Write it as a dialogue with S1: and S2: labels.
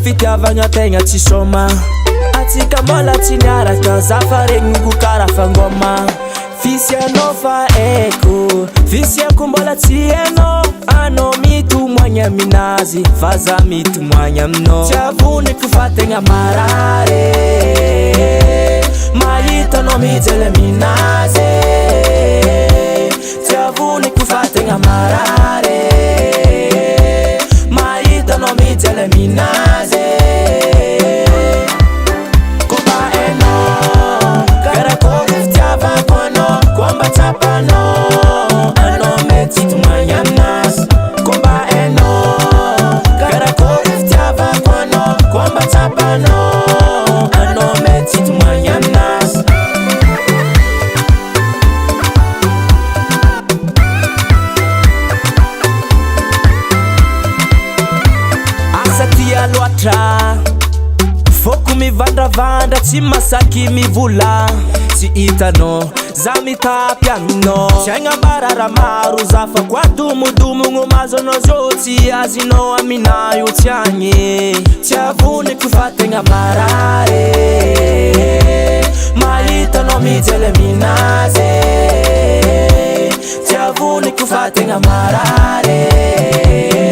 S1: fitiavagna tegna tsy soma atsika mbola tsy niaraka zafaregny ko karaha fangoma fisianao fa eko fisiako mbola tsy hainao anao mitomoagny aminazy fa za mitomoagny aminao tsy avoniko fa tegna marary mahitanao mijely aminazy tsy avoniko fa tegna marary mahitanao mijely aminazy Foko mivandravandra tsy masaky mivola tsy hitanao za mitapy aminao tsy agnambara raha maro za fa ko adomodomogno mazo anao zao tsy azinao aminahy io tsy agny tsy avoniko fa tegna marary mahitanao mijely aminazy tsy avoniko fa tegna marary